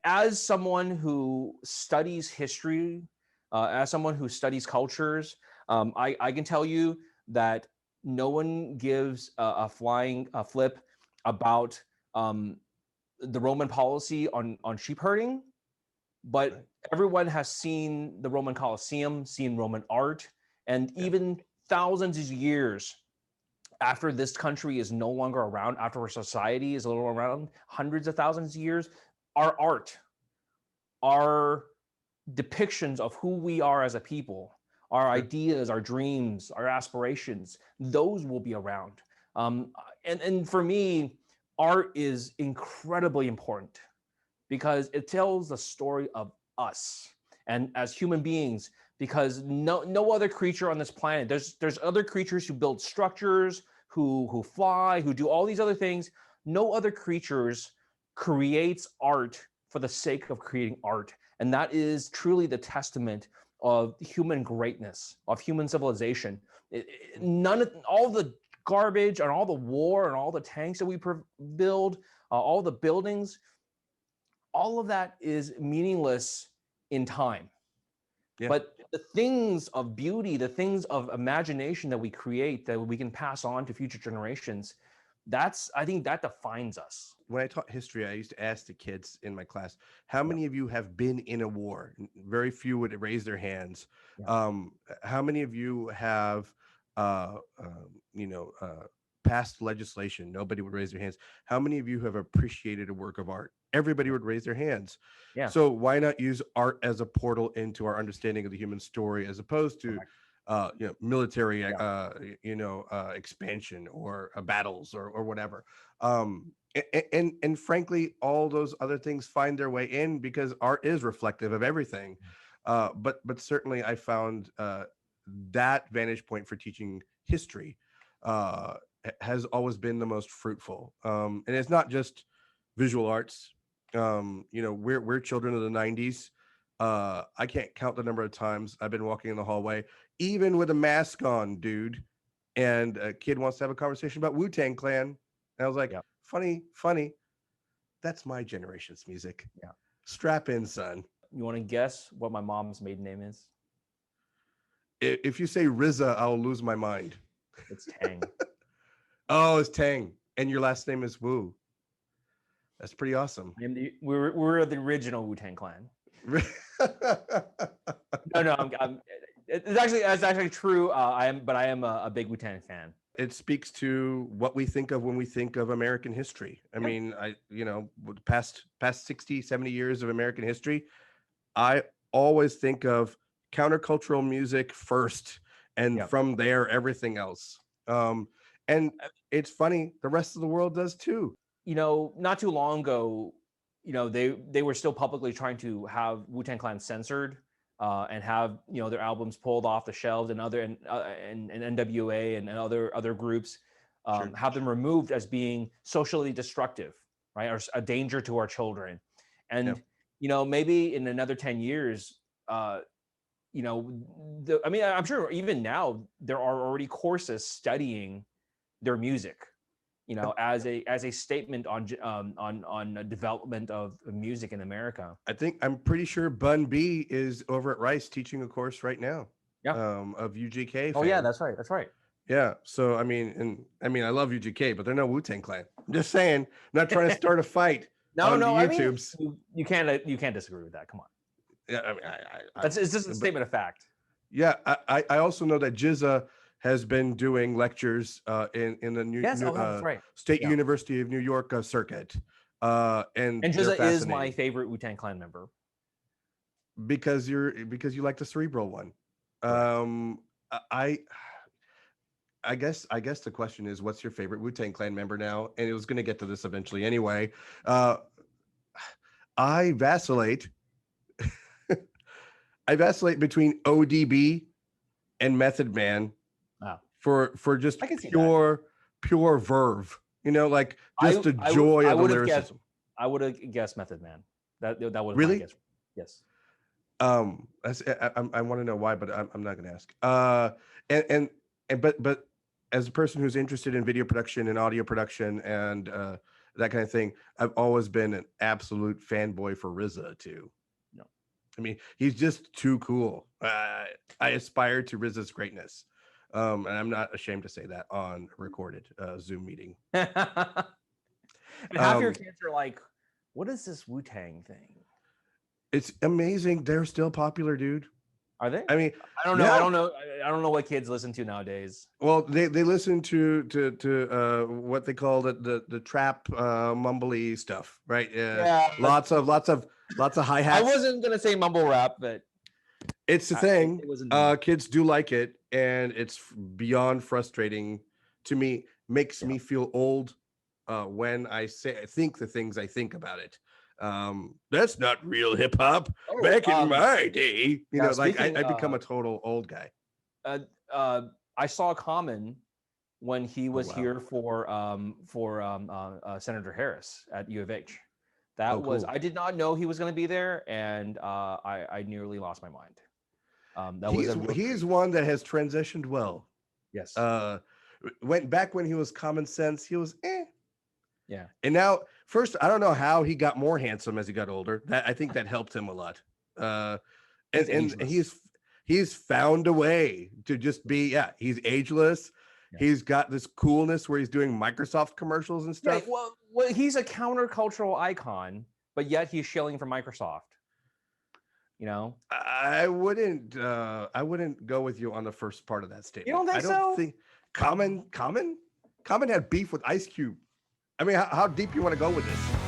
as someone who studies history, as someone who studies cultures, I can tell you that no one gives a flying flip about um, the Roman policy on sheep herding, but Right. everyone has seen the Roman Colosseum, seen Roman art, and Yeah. even thousands of years after this country is no longer around, after our society is a little around, hundreds of thousands of years, our art, our depictions of who we are as a people, our Sure. ideas, our dreams, our aspirations, those will be around. And for me, art is incredibly important because it tells the story of us and as human beings. Because no other creature on this planet, there's other creatures who build structures, who fly, who do all these other things. No other creatures creates art for the sake of creating art, and that is truly the testament of human greatness, of human civilization. None of all the garbage and all the war and all the tanks that we build, all the buildings, all of that is meaningless in time. Yeah. But the things of beauty, the things of imagination that we create that we can pass on to future generations, I think that defines us. When I taught history, I used to ask the kids in my class, how Yeah, many of you have been in a war? Very few would raise their hands. yeah, How many of you have, you know, passed legislation? Nobody would raise their hands. How many of you have appreciated a work of art? Everybody yeah, would raise their hands. yeah. So why not use art as a portal into our understanding of the human story, as opposed to Correct. military, Yeah, expansion or battles or whatever. And frankly, all those other things find their way in because art is reflective of everything. But certainly, I found that vantage point for teaching history uh, has always been the most fruitful. And it's not just visual arts. We're children of the '90s. I can't count the number of times I've been walking in the hallway, even with a mask on, dude, and a kid wants to have a conversation about Wu Tang Clan. And I was like, yeah, funny, funny. That's my generation's music. yeah. Strap in, son. You want to guess what my mom's maiden name is? If you say RZA, I'll lose my mind. It's Tang. Oh, it's Tang, and your last name is Wu. That's pretty awesome. We're the original Wu Tang Clan. No, no, it's actually true. I am a big Wu Tang fan. It speaks to what we think of when we think of American history. I Yeah, mean, with the past 60, 70 years of American history, I always think of countercultural music first, and yeah. from there, everything else. And it's funny, the rest of the world does too. Not too long ago, they were still publicly trying to have Wu Tang Clan censored, and have their albums pulled off the shelves, and and NWA and other groups Sure. have them removed as being socially destructive, right, or a danger to our children. Yeah. And maybe in another 10 years, uh, I mean, I'm sure even now there are already courses studying their music, Yeah. as a statement on the development of music in America. I'm pretty sure Bun B is over at Rice teaching a course right now, Yeah. of UGK Oh yeah, fame. that's right. That's right. Yeah. So I love UGK, but they're no Wu Tang Clan. I'm just saying, I'm not trying to start a fight No, on the no. I mean, YouTubes. you can't disagree with that. Come on. Yeah, I mean, That's It's just a but statement of fact. yeah, I also know that Jizza has been doing lectures in the Yes. Oh, that's right. State Yeah. University of New York circuit, and And they're Jizza is my fascinating favorite Wu Tang Clan member. because you like the cerebral one. Correct. Um, I I guess the question is, what's your favorite Wu Tang Clan member now? And it was going to get to this eventually anyway. Uh, I vacillate. I vacillate between ODB and Method Man Wow. for just I can see that. pure verve. Like just the joy I of the would have guessed. lyricism. I would have guessed Method Man. That was my Really? guess. Yes. I want to know why, but I'm not going to ask. And but as a person who's interested in video production and audio production and that kind of thing. I've always been an absolute fanboy for RZA too. No. I mean, he's just too cool. I aspire to RZA's greatness, and I'm not ashamed to say that on a recorded Zoom meeting. And half your kids are like, "What is this Wu Tang thing?" It's amazing. They're still popular, dude. Are they? I mean, I don't know. yeah. I don't know. I don't know what kids listen to nowadays. Well, they listen to what they call the trap mumbly stuff, right? Yeah. Lots of hi I hats. wasn't gonna say mumble rap, but It's the thing. it wasn't me. Kids do like it, and it's beyond frustrating to me. Makes me feel old when I think the things I think about it. That's not real hip hop. Oh, Back in my day, yeah, like speaking, I become a total old guy. I saw Common when he was wow. here for Senator Harris at U of H. That was cool. I did not know he was going to be there, and I nearly lost my mind. That was a real he's treat. one that has transitioned well. Yes. Went back when he was Common Sense, he was Yeah. and now first I don't know how he got more handsome as he got older. That I think that helped him a lot. And he's found a way to just be he's ageless. Yeah. He's got this coolness where he's doing Microsoft commercials and stuff. Yeah, well, he's a countercultural icon, but yet he's shilling for Microsoft. You know, I wouldn't go with you on the first part of that statement. You don't think so? I don't think Common had beef with Ice Cube. I mean, how deep you want to go with this?